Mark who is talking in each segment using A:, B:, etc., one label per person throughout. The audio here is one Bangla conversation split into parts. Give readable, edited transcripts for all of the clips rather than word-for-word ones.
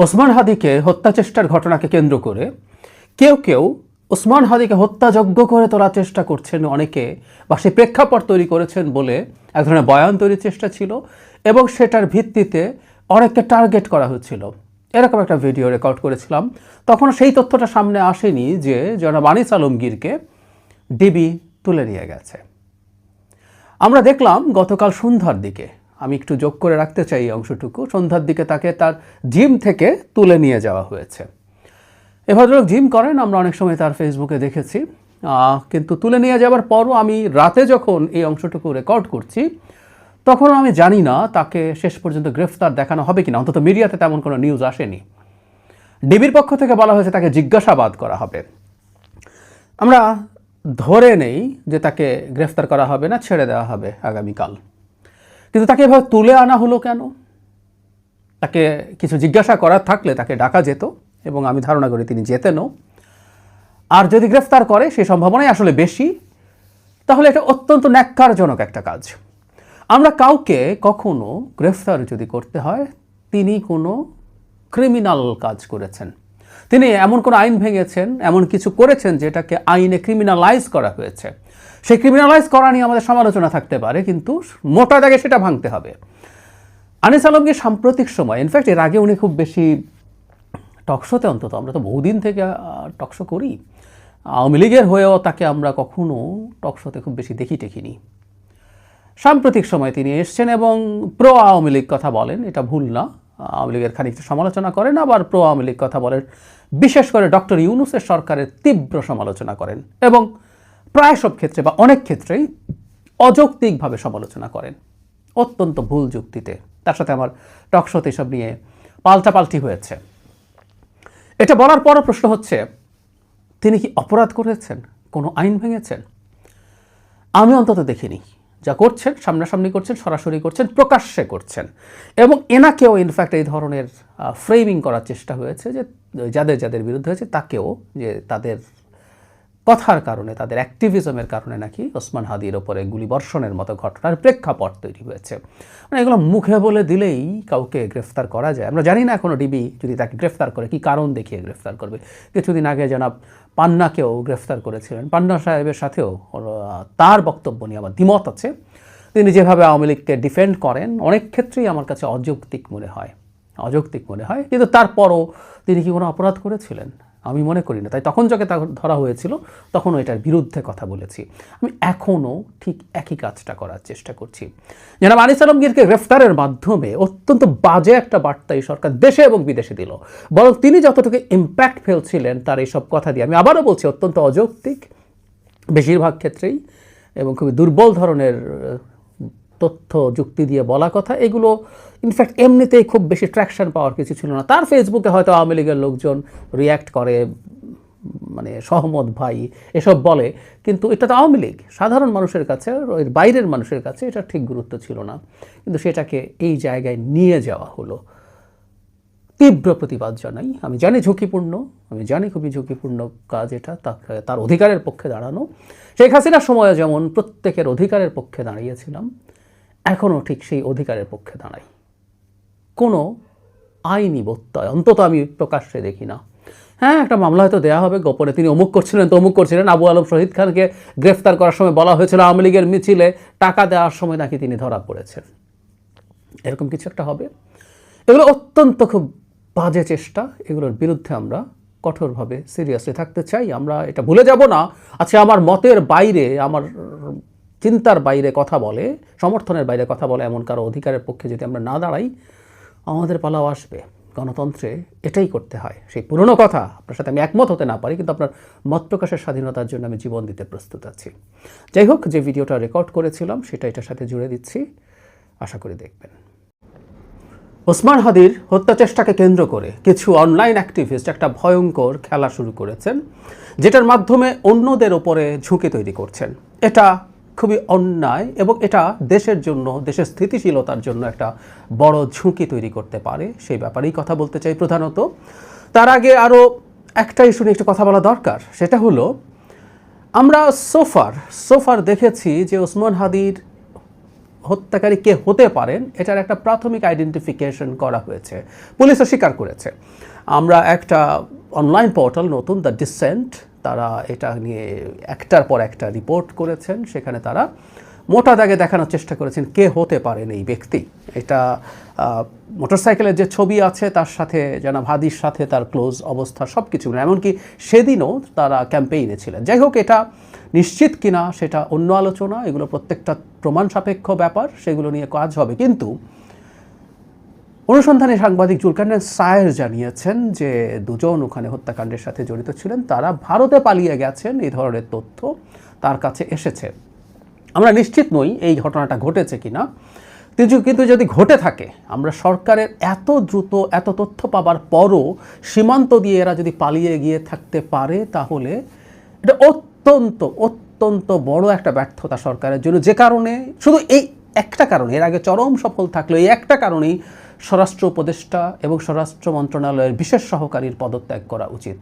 A: ওসমান হাদিকে হত্যা চেষ্টার ঘটনাকে কেন্দ্র করে কেউ কেউ ওসমান হাদিকে হত্যাযজ্ঞ করে তোলার চেষ্টা করছেন অনেকে, বা সেই প্রেক্ষাপট তৈরি করেছেন বলে এক ধরনের বয়ান তৈরির চেষ্টা ছিল এবং সেটার ভিত্তিতে অনেককে টার্গেট করা হচ্ছিল। এরকম একটা ভিডিও রেকর্ড করেছিলাম। তখন সেই তথ্যটা সামনে আসেনি যে জনাব আনিস আলমগীরকে ডিবি তুলে নিয়ে গেছে। আমরা দেখলাম গতকাল সন্ধ্যার দিকে, আমি একটু যোগ করে রাখতে চাই এই অংশটুকু, সন্ধ্যার দিকে তাকে তার জিম থেকে তুলে নিয়ে যাওয়া হয়েছে। এ ভদ্রলোক জিম করেন, আমরা অনেক সময় তার ফেসবুকে দেখেছি, কিন্তু তুলে নিয়ে যাওয়ার পরও আমি রাতে যখন এই অংশটুকু রেকর্ড করছি তখনও আমি জানি না তাকে শেষ পর্যন্ত গ্রেফতার দেখানো হবে কিনা। অন্তত মিডিয়াতে তেমন কোনো নিউজ আসেনি। ডিবির পক্ষ থেকে বলা হয়েছে তাকে জিজ্ঞাসাবাদ করা হবে। আমরা ধরে নেই যে তাকে গ্রেফতার করা হবে না, ছেড়ে দেওয়া হবে আগামীকাল। কিন্তু তাকে এভাবে তুলে আনা হলো কেন? তাকে কিছু জিজ্ঞাসা করার থাকলে তাকে ডাকা যেত এবং আমি ধারণা করি তিনি যেতেনও। আর যদি গ্রেফতার করে সেই সম্ভাবনাই আসলে বেশি, তাহলে এটা অত্যন্ত ন্যাক্কারজনক একটা কাজ। আমরা কাউকে কখনো গ্রেফতার যদি করতে হয়, তিনি কোনো ক্রিমিনাল কাজ করেছেন, তিনি এমন কোনো আইন ভেঙেছেন, এমন কিছু করেছেন যেটাকে আইনে ক্রিমিনালাইজ করা হয়েছে, সেই ক্রিমিনালাইজ করা নিয়ে আমাদের সমালোচনা থাকতে পারে, কিন্তু মোটা দাগে সেটা ভাঙতে হবে। আনিস আলমগীর সাম্প্রতিক সময়, ইনফ্যাক্ট এর আগে উনি খুব বেশি টকশোতে, অন্তত আমরা তো বহুদিন থেকে টকশো করি, আওয়ামী লীগের হয়েও তাকে আমরা কখনো টকশোতে খুব বেশি দেখিনি। সাম্প্রতিক সময় তিনি এসছেন এবং প্রো আওয়ামী লীগ কথা বলেন, এটা ভুল না। আওয়ামী লীগের খানিকটা সমালোচনা করেন, আবার প্রো আওয়ামী লীগ কথা বলেন। বিশেষ করে ডক্টর ইউনূসের সরকারের তীব্র সমালোচনা করেন এবং প্রায় সব ক্ষেত্রে বা অনেক ক্ষেত্রেই অযৌক্তিকভাবে সমালোচনা করেন, অত্যন্ত ভুল যুক্তিতে। তার সাথে আমার টকশোতে এসব নিয়ে পাল্টাপাল্টি হয়েছে। এটা বলার পরও প্রশ্ন হচ্ছে, তিনি কি অপরাধ করেছেন, কোনো আইন ভেঙেছেন? আমি অন্তত দেখিনি। যা করছেন সামনাসামনি করছেন, সরাসরি করছেন, প্রকাশ্যে করছেন। এবং এনাকেও ইনফ্যাক্ট এই ধরনের ফ্রেমিং করার চেষ্টা হয়েছে যে যাদের বিরুদ্ধে হয়েছে তাকেও, যে তাদের কথার কারণে, তাদের অ্যাক্টিভিজমের কারণে নাকি ওসমান হাদির ওপরে গুলিবর্ষণের মতো ঘটনার প্রেক্ষাপট তৈরি হয়েছে। মানে এগুলো মুখে বলে দিলেই কাউকে গ্রেফতার করা যায়? আমরা জানি না এখনও ডিবি যদি তাকে গ্রেফতার করে কী কারণ দেখিয়ে গ্রেফতার করবে। কিছুদিন আগে জনাব পান্নাকেও গ্রেফতার করেছিলেন। পান্না সাহেবের সাথেও তার বক্তব্য নিয়ে আমার দ্বিমত আছে। তিনি যেভাবে আওয়ামী লীগকে ডিফেন্ড করেন অনেক ক্ষেত্রেই আমার কাছে অযৌক্তিক মনে হয়। কিন্তু তারপরও তিনি কি কোনো অপরাধ করেছিলেন? আমি মনে করি না। তাই তখন যাকে ধরা হয়েছিল তখনও এটার বিরুদ্ধে কথা বলেছি। আমি এখনও ঠিক একই কাজটা করার চেষ্টা করছি। জনাব আনিস আলমগীরকে গ্রেফতারের মাধ্যমে অত্যন্ত বাজে একটা বার্তা এই সরকার দেশে এবং বিদেশে দিল। বরং তিনি যতটুকু ইম্প্যাক্ট ফেলছিলেন তার এইসব কথা দিয়ে, আমি আবারও বলছি, অত্যন্ত অযৌক্তিক বেশিরভাগ ক্ষেত্রেই এবং খুবই দুর্বল ধরনের তথ্য যুক্তি দিয়ে বলা কথা, এগুলো ইনফ্যাক্ট এমনিতেই খুব বেশি ট্র্যাকশন পাওয়ার কিছু ছিল না। তার ফেসবুকে হয়তো আওয়ামী লীগের লোকজন রিয়্যাক্ট করে, মানে সহমত ভাই এসব বলে, কিন্তু এটা তো আওয়ামী লীগ, সাধারণ মানুষের কাছে, এর বাইরের মানুষের কাছে এটা ঠিক গুরুত্ব ছিল না। কিন্তু সেটাকে এই জায়গায় নিয়ে যাওয়া হলো। তীব্র প্রতিবাদ জানাই। আমি জানি ঝুঁকিপূর্ণ, খুবই ঝুঁকিপূর্ণ কাজ এটা, তার অধিকারের পক্ষে দাঁড়ানো। শেখ হাসিনার সময়ে যেমন প্রত্যেকের অধিকারের পক্ষে দাঁড়িয়েছিলাম, এখনও ঠিক সেই অধিকারের পক্ষে দাঁড়াই। কোনো আইনি ব্যত্যয় অন্তত আমি প্রকাশ্যে দেখি না। হ্যাঁ, একটা মামলা হয়তো দেওয়া হবে গোপনে, তিনি অমুক করছিলেন তমুক করছিলেন। আবু আলম শহীদ খানকে গ্রেফতার করার সময় বলা হয়েছিল আওয়ামী লীগের মিছিলে টাকা দেওয়ার সময় নাকি তিনি ধরা পড়েছেন, এরকম কিছু একটা হবে। এগুলো অত্যন্ত খুব বাজে চেষ্টা, এগুলোর বিরুদ্ধে আমরা কঠোরভাবে সিরিয়াসলি থাকতে চাই। আমরা এটা ভুলে যাব না। আচ্ছা, আমার মতের বাইরে, আমার চিন্তার বাইরে কথা বলে, সমর্থনের বাইরে কথা বলে এমন কারো অধিকারের পক্ষে যদি আমরা না দাঁড়াই, আমাদের পালাও আসবে। গণতন্ত্রে এটাই করতে হয়। সেই পুরনো কথা, আপনার সাথে আমি একমত হতে না পারি, কিন্তু আপনার মত প্রকাশের স্বাধীনতার জন্য আমি জীবন দিতে প্রস্তুত আছি। যাই হোক, যে ভিডিওটা রেকর্ড করেছিলাম সেটা এটার সাথে জুড়ে দিচ্ছি, আশা করি দেখবেন। ওসমান হাদির হত্যা চেষ্টাকে কেন্দ্র করে কিছু অনলাইন অ্যাক্টিভিস্ট একটা ভয়ঙ্কর খেলা শুরু করেছেন, যেটার মাধ্যমে অন্যদের ওপরে ঝুঁকি তৈরি করছেন। এটা খুবই অন্যায় এবং এটা দেশের জন্য, দেশের স্থিতিশীলতার জন্য একটা বড় ঝুঁকি তৈরি করতে পারে। সেই ব্যাপারেই কথা বলতে চাই প্রধানত। তার আগে আরও একটা ইস্যু নিয়ে একটু কথা বলা দরকার। সেটা হলো, আমরা সোফার দেখেছি যে ওসমান হাদির হত্যাকারী কে হতে পারেন এটার একটা প্রাথমিক আইডেন্টিফিকেশন করা হয়েছে, পুলিশও স্বীকার করেছে। আমরা একটা অনলাইন পোর্টাল নতুন দ্য ডিসেন্ট, তারা এটা নিয়ে একটার পর একটা রিপোর্ট করেছেন, সেখানে তারা মোটা দাগে দেখানোর চেষ্টা করেছেন কে হতে পারেন এই ব্যক্তি। এটা মোটরসাইকেলের যে ছবি আছে তার সাথে জনাব হাদির সাথে তার ক্লোজ অবস্থা সব কিছু, এমনকি সেদিনও তারা ক্যাম্পেইনে ছিলেন। যাই হোক, এটা নিশ্চিত কিনা সেটা অন্য আলোচনা, এগুলো প্রত্যেকটা প্রমাণ সাপেক্ষ ব্যাপার, সেগুলো নিয়ে কাজ হবে। কিন্তু অনুসন্ধানী সাংবাদিক জুলকারনাইন সায়ের জানিয়েছেন যে দুজন ওখানে হত্যাকাণ্ডের সাথে জড়িত ছিলেন, তারা ভারতে পালিয়ে গেছেন, এই ধরনের তথ্য তার কাছে এসেছে। আমরা নিশ্চিত নই এই ঘটনাটা ঘটেছে কিনা, কিন্তু যদি ঘটে থাকে, আমরা সরকারের এত দ্রুত এত তথ্য পাবার পরও সীমান্ত দিয়ে এরা যদি পালিয়ে গিয়ে থাকতে পারে, তাহলে এটা অত্যন্ত অত্যন্ত বড় একটা ব্যর্থতা সরকারের জন্য। যে কারণে, শুধু এই একটা কারণে, এর আগে চরম সফল থাকলেও এই একটা কারণেই স্বরাষ্ট্র উপদেষ্টা এবং স্বরাষ্ট্র মন্ত্রণালয়ের বিশেষ সহকারীর পদত্যাগ করা উচিত।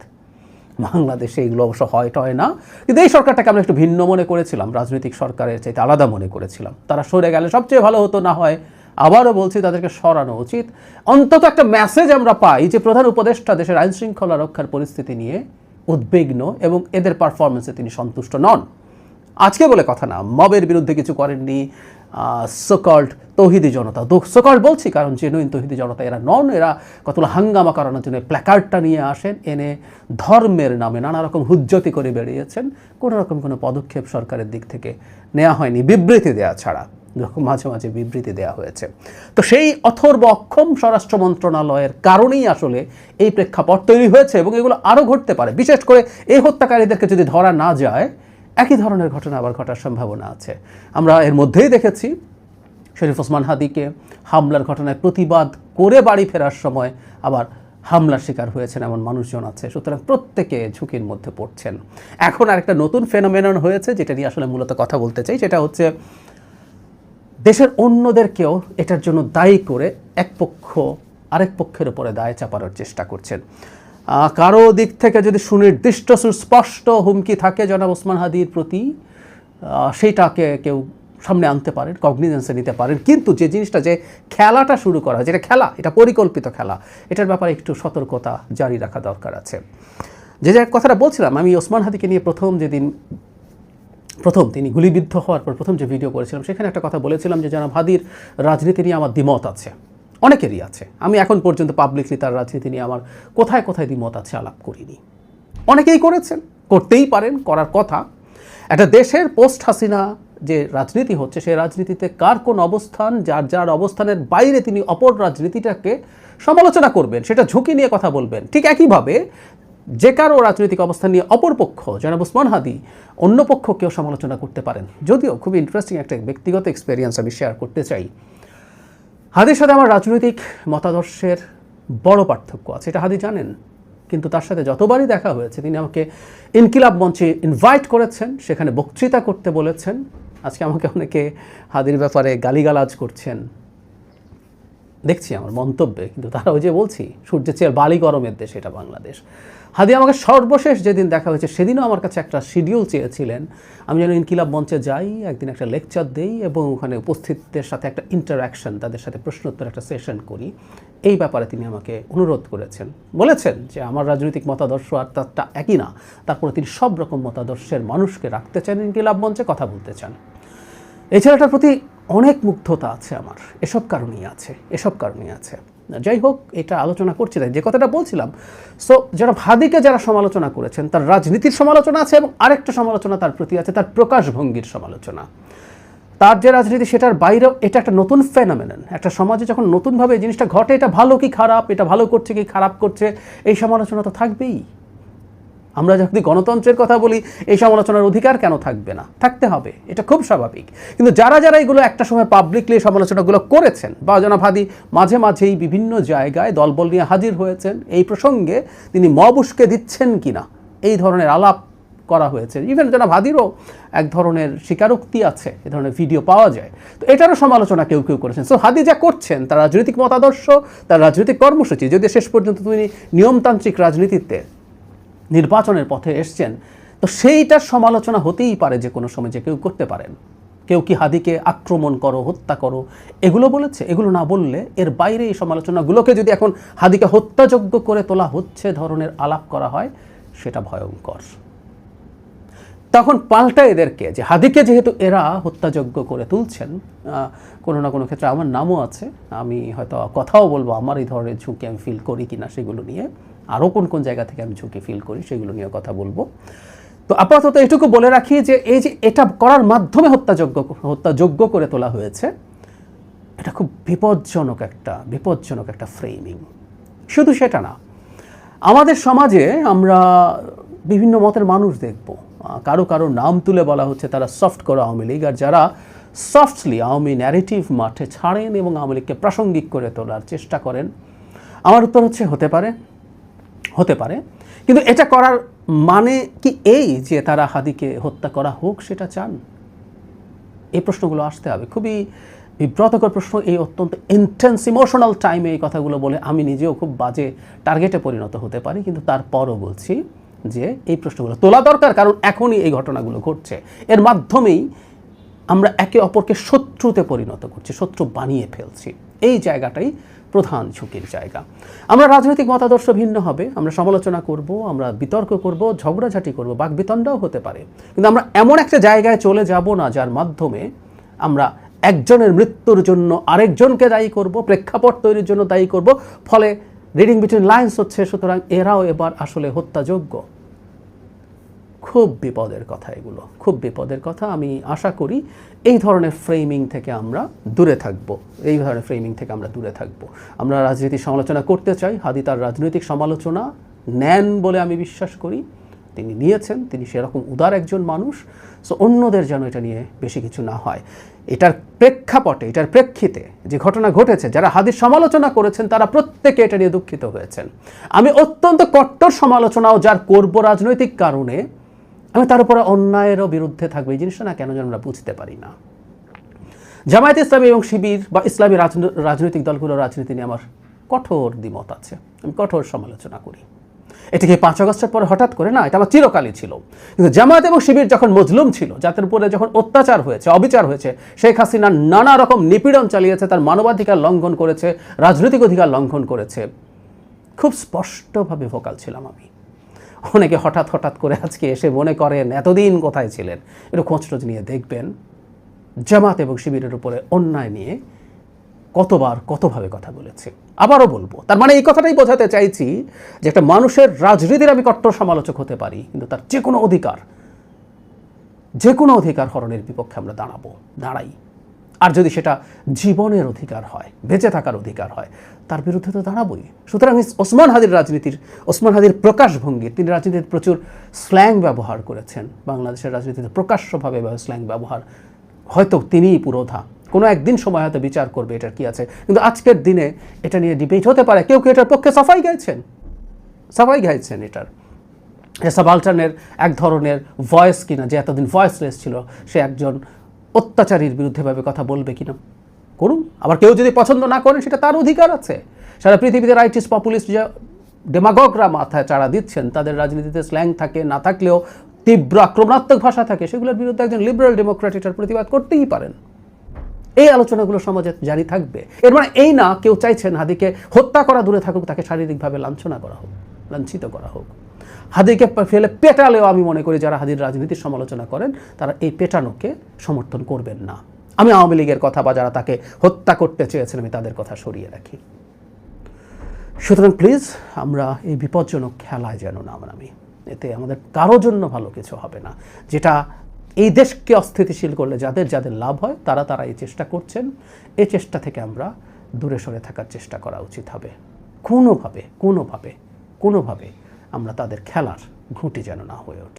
A: বাংলাদেশে এগুলো অবশ্য হয় না, কিন্তু এই সরকারটাকে আমরা একটু ভিন্ন মনে করেছিলাম, রাজনৈতিক সরকারের চাইতে আলাদা মনে করেছিলাম। তারা সরে গেলে সবচেয়ে ভালো হতো, না হয় আবারও বলছি তাদেরকে সরানো উচিত। অন্তত একটা মেসেজ আমরা পাই যে প্রধান উপদেষ্টা দেশের আইন শৃঙ্খলা রক্ষার পরিস্থিতি নিয়ে উদ্বিগ্ন এবং এদের পারফরমেন্সে তিনি সন্তুষ্ট নন। আজকে বলে কথা না, মবের বিরুদ্ধে কিছু করেননি সোকল্ড তৌহিদি জনতা, সোকল্ড বলছি কারণ জেনুইন তৌহিদি জনতা এরা নন। এরা কতগুলো হাঙ্গামা করানোর জন্য প্ল্যাকার্ডটা নিয়ে আসেন, এনে ধর্মের নামে নানা রকম হুজ্জতি করে বেরিয়েছেন। কোনো রকম কোনো পদক্ষেপ সরকারের দিক থেকে নেওয়া হয়নি, বিবৃতি দেওয়া ছাড়া। মাঝে মাঝে বিবৃতি দেওয়া হয়েছে। তো সেই অথর্ব অক্ষম স্বরাষ্ট্র মন্ত্রণালয়ের কারণেই আসলে এই প্রেক্ষাপট তৈরি হয়েছে, এবং এগুলো আরও ঘটতে পারে। বিশেষ করে এই হত্যাকারীদেরকে যদি ধরা না যায়, একই ধরনের ঘটনা আবার ঘটার সম্ভাবনা আছে। আমরা এর মধ্যেই দেখেছি শরীফ ওসমান হাদিকে হামলার ঘটনায় প্রতিবাদ করে বাড়ি ফেরার সময় আবার হামলার শিকার হয়েছেন এমন মানুষজন আছে। সুতরাং প্রত্যেকে ঝুঁকির মধ্যে পড়ছেন। এখন আরেকটা নতুন ফেনোমেনন হয়েছে, যেটা নিয়ে আসলে মূলত কথা বলতে চাই, সেটা হচ্ছে দেশের অন্যদেরকেও এটার জন্য দায়ী করে এক পক্ষ আরেক পক্ষের উপরে দায় চাপানোর চেষ্টা করছেন। কারো দিক থেকে যদি সুনির্দিষ্ট সুস্পষ্ট হুমকি থাকে জনাব ওসমান হাদির প্রতি, সেইটাকে কেউ সামনে আনতে পারেন, কগনিজেন্সে নিতে পারেন। কিন্তু যে জিনিসটা, যে খেলাটা শুরু করা, যেটা খেলা, এটা পরিকল্পিত খেলা, এটার ব্যাপারে একটু সতর্কতা জারি রাখা দরকার আছে। যে কথাটা বলছিলাম, আমি ওসমান হাদিকে নিয়ে প্রথম তিনি গুলিবিদ্ধ হওয়ার পর প্রথম যে ভিডিও করেছিলাম, সেখানে একটা কথা বলেছিলাম যে জনাব হাদির রাজনীতি নিয়ে আমার দ্বিমত আছে, অনেকেরই আছে। আমি এখন পর্যন্ত পাবলিকলি তার রাজনীতি নিয়ে আমার কোথায় কোথায় দ্বিমত আছে আলাপ করিনি। অনেকেই করেছেন, করতেই পারেন, করার কথা। একটা দেশের পোস্ট হাসিনা যে রাজনীতি হচ্ছে, সেই রাজনীতিতে কার কোন অবস্থান, যার অবস্থানের বাইরে তিনি অপর রাজনীতিটাকে সমালোচনা করবেন, সেটা ঝুঁকি নিয়ে কথা বলবেন। ঠিক একইভাবে যে কারো রাজনৈতিক অবস্থান নিয়ে অপর পক্ষ জনাব ওসমান হাদি অন্য পক্ষকেও সমালোচনা করতে পারেন। যদিও খুব ইন্টারেস্টিং একটা ব্যক্তিগত এক্সপেরিয়েন্স আমি শেয়ার করতে চাই। হাদির সাথে আমার রাজনৈতিক মতাদর্শের বড় পার্থক্য আছে, এটা হাদি জানেন। কিন্তু তার সাথে যতবারই দেখা হয়েছে, তিনি আমাকে ইনকিলাব মঞ্চে ইনভাইট করেছেন, সেখানে বক্তৃতা করতে বলেছেন। আজকে আমাকে অনেকে হাদির ব্যাপারে গালিগালাজ করছেন দেখছি আমার মন্তব্যে, কিন্তু তারা ওই যে বলছি সূর্যের চেয়ে বালি গরমের দেশ এটা বাংলাদেশ। হাদি আমাকে সর্বশেষ যেদিন দেখা হয়েছে, সেদিনও আমার কাছে একটা শিডিউল চেয়েছিলেন, আমি যেন ইনকিলাব মঞ্চে যাই, একদিন একটা লেকচার দেই এবং ওখানে উপস্থিতদের সাথে একটা ইন্টারাকশন, তাদের সাথে প্রশ্নোত্তর একটা সেশন করি। এই ব্যাপারে তিনি আমাকে অনুরোধ করেছেন, বলেছেন যে আমার রাজনৈতিক মতাদর্শ আর তারটা একই না, তারপরে তিনি সব রকম মতাদর্শের মানুষকে রাখতে চান ইনকিলাব মঞ্চে, কথা বলতে চান। এই ছেলেটার প্রতি অনেক মুগ্ধতা আছে আমার, এসব কারণেই আছে। যাই হোক, এটা আলোচনা করছি না, যে কথাটা বলছিলাম। সো যারা হাদিকে যারা সমালোচনা করেছেন, তার রাজনীতির সমালোচনা আছে, এবং আরেকটা সমালোচনা তার প্রতি আছে, তার প্রকাশভঙ্গির সমালোচনা। তার যে রাজনীতি, সেটার বাইরেও এটা একটা নতুন ফেনোমেনন। একটা সমাজে যখন নতুনভাবে এই জিনিসটা ঘটে, এটা ভালো কি খারাপ, এটা ভালো করছে কি খারাপ করছে, এই সমালোচনা তো থাকবেই। আমরা যদি গণতন্ত্রের কথা বলি, এই সমালোচনার অধিকার কেন থাকবে না? থাকতে হবে, এটা খুব স্বাভাবিক। কিন্তু যারা এগুলো একটা সময় পাবলিকলি সমালোচনাগুলো করেছেন, বা জনাব হাদি মাঝে মাঝেই বিভিন্ন জায়গায় দলবল নিয়ে হাজির হয়েছেন, এই প্রসঙ্গে তিনি মবুশকে দিচ্ছেন কিনা এই ধরনের আলাপ করা হয়েছে। ইভেন জনাব হাদিরও এক ধরনের স্বীকারোক্তি আছে, এ ধরনের ভিডিও পাওয়া যায়। তো এটারও সমালোচনা কেউ করেছেন। সো হাদি যা করছেন, তার রাজনৈতিক মতাদর্শ, তার রাজনৈতিক কর্মসূচি, যদি শেষ পর্যন্ত তিনি নিয়মতান্ত্রিক রাজনীতিতে নির্বাচনের পথে এসছেন, তো সেইটার সমালোচনা হতেই পারে যে কোনো সময়, যে কেউ করতে পারেন। কেউ কি হাদিকে আক্রমণ করো, হত্যা করো এগুলো বলেছে? এগুলো না বললে এর বাইরে এই সমালোচনাগুলোকে যদি এখন হাদিকে হত্যাযোগ্য করে তোলা হচ্ছে ধরনের আলাপ করা হয়, সেটা ভয়ঙ্কর। তখন পাল্টা এদেরকে, যে হাদিকে যেহেতু এরা হত্যাযোগ্য করে তুলছেন, কোনো না কোনো ক্ষেত্রে আমার নামও আছে, আমি হয়তো কথাও বলবো আমার এই ধরনের ঝুঁকি আমি ফিল করি কিনা সেগুলো নিয়ে, আরও কোন কোন জায়গা থেকে আমি ঝুঁকি ফিল করি সেগুলো নিয়ে কথা বলবো। তো আপাতত এটুকু বলে রাখি যে এই যে এটা করার মাধ্যমে হত্যাযোগ্য করে তোলা হয়েছে, এটা খুব বিপজ্জনক একটা ফ্রেমিং। শুধু সেটা না, আমাদের সমাজে আমরা বিভিন্ন মতের মানুষ দেখব, কারো নাম তুলে বলা হচ্ছে তারা সফট করে আওয়ামী লীগ, আর যারা সফটলি আওয়ামী ন্যারেটিভ মাঠে ছাড়েন এবং আওয়ামী লীগকে প্রাসঙ্গিক করে তোলার চেষ্টা করেন। আমার উত্তর হচ্ছে হতে পারে, কিন্তু এটা করার মানে কি এই যে তারা হাদিকে হত্যা করা হোক সেটা চান? এই প্রশ্নগুলো আসতে হবে। খুবই বিব্রতকর প্রশ্ন। এই অত্যন্ত ইন্টেন্স ইমোশনাল টাইমে এই কথাগুলো বলে আমি নিজেও খুব বাজে টার্গেটে পরিণত হতে পারি, কিন্তু তারপরও বলছি যে এই প্রশ্নগুলো তোলা দরকার, কারণ এখনই এই ঘটনাগুলো ঘটছে। এর মাধ্যমেই আমরা একে অপরকে শত্রুতে পরিণত করছি, শত্রু বানিয়ে ফেলছি। এই জায়গাটাই প্রধান ঝুঁকির জায়গা। আমরা রাজনৈতিক মতাদর্শ ভিন্ন হবে, আমরা সমালোচনা করব, আমরা বিতর্ক করব, ঝগড়াঝাটি করব, বাকবিতণ্ডাও হতে পারে, কিন্তু আমরা এমন একটা জায়গায় চলে যাব না যার মাধ্যমে আমরা একজনের মৃত্যুর জন্য আরেকজনকে দায়ী করব, প্রেক্ষাপট তৈরির জন্য দায়ী করব, ফলে রিডিং বিটুইন লাইন্স হচ্ছে সুতরাং এরাও এবার আসলে হত্যাযোগ্য। খুব বিপদের কথা এগুলো, খুব বিপদের কথা। আমি আশা করি এই ধরনের ফ্রেমিং থেকে আমরা দূরে থাকব, আমরা রাজনীতির সমালোচনা করতে চাই, হাদি তার রাজনৈতিক সমালোচনা নেন বলে আমি বিশ্বাস করি, তিনি নিয়েছেন, তিনি সেরকম উদার একজন মানুষ। সো অন্যদের যেন এটা নিয়ে বেশি কিছু না হয়। এটার প্রেক্ষিতে যে ঘটনা ঘটেছে, যারা হাদির সমালোচনা করেছেন তারা প্রত্যেকে এটা নিয়ে দুঃখিত হয়েছেন। আমি অত্যন্ত কট্টর সমালোচনাও যার করব রাজনৈতিক কারণে, আমি তার উপরে অন্যায়েরও বিরুদ্ধে থাকবো। এই জিনিসটা না কেন যেন আমরা বুঝতে পারি না। জামায়াতে ইসলামী এবং শিবির বা ইসলামী রাজনৈতিক দলগুলোর রাজনীতি নিয়ে আমার কঠোর দ্বিমত আছে, আমি কঠোর সমালোচনা করি। এটা কি 5 আগস্টের পরে হঠাৎ করে না, এটা আমার চিরকালই ছিল। কিন্তু জামায়াত এবং শিবির যখন মজলুম ছিল, যাদের উপরে যখন অত্যাচার হয়েছে, অবিচার হয়েছে, শেখ হাসিনা নানা রকম নিপীড়ন চালিয়েছে, তার মানবাধিকার লঙ্ঘন করেছে, রাজনৈতিক অধিকার লঙ্ঘন করেছে, খুব স্পষ্টভাবে ভোকাল ছিলাম আমি। অনেকে হঠাৎ করে আজকে এসে মনে করেন এতদিন কোথায় ছিলেন, একটু খোঁজটোজ নিয়ে দেখবেন জামাত এবং শিবিরের উপরে অন্যায় নিয়ে কতভাবে কথা বলেছে। আবারও বলবো, তার মানে এই কথাটাই বোঝাতে চাইছি যে একটা মানুষের রাজনীতির আমি কট্টর সমালোচক হতে পারি, কিন্তু তার যে কোনো অধিকার হরণের বিপক্ষে আমরা দাঁড়াই। আর যদি সেটা জীবনের অধিকার হয়, বেঁচে থাকার অধিকার হয়, তার বিরুদ্ধে তো দাঁড়াবই। সুতরাং ওসমান হাদির প্রকাশভঙ্গি, তিনি রাজনীতিতে প্রচুর স্ল্যাং ব্যবহার করেছেন, বাংলাদেশের রাজনীতিতে প্রকাশ্যভাবে স্ল্যাং ব্যবহার, হয়তো তিনিই পুরোধা। কোনো একদিন সময় হয়তো বিচার করবে এটার কি আছে, কিন্তু আজকের দিনে এটা নিয়ে ডিবেট হতে পারে। কেউ এটার পক্ষে সাফাই গাইছেন এটার সাবালটার্নের এক ধরনের ভয়েস কিনা, যে এতদিন ভয়েসলেস ছিল, সে একজন অত্যাচারীর বিরুদ্ধে ভাবে কথা বলবে কিনা, করুন। আবার কেউ যদি পছন্দ না করেন, সেটা তার অধিকার আছে। সারা পৃথিবীতে রাইটিস্ট পপুলিস্ট যে ডেমাগগরা মাথায় চাড়া দিচ্ছেন, তাদের রাজনীতিতে স্ল্যাং থাকে, না থাকলেও তীব্র আক্রমণাত্মক ভাষা থাকে, সেগুলোর বিরুদ্ধে একজন লিবারেল ডেমোক্র্যাট এটার প্রতিবাদ করতেই পারেন। এই আলোচনাগুলো সমাজে জারি থাকবে। এর মানে এই না কেউ চাইছেন হাদিকে হত্যা করা দূরে থাকুক, তাকে শারীরিকভাবে লাঞ্ছিত করা হোক। হাদিকে ফেলে পেটালেও আমি মনে করি যারা হাদির রাজনীতির সমালোচনা করেন তারা এই পেটানোকে সমর্থন করবেন না। আমি আওয়ামী লীগের কথা বা যারা তাকে হত্যা করতে চেয়েছেন আমি তাদের কথা সরিয়ে রাখি। সুতরাং প্লিজ আমরা এই বিপজ্জনক খেলায় যেন না নামি, এতে আমাদের কারো জন্য ভালো কিছু হবে না। যেটা এই দেশকে অস্থিতিশীল করলে যাদের লাভ হয় তারা এই চেষ্টা করছেন, এই চেষ্টা থেকে আমরা দূরে সরে থাকার চেষ্টা করা উচিত হবে। কোনোভাবে আমরা তাদের খেলার ঘুঁটি যেন না হয়ে ওঠে।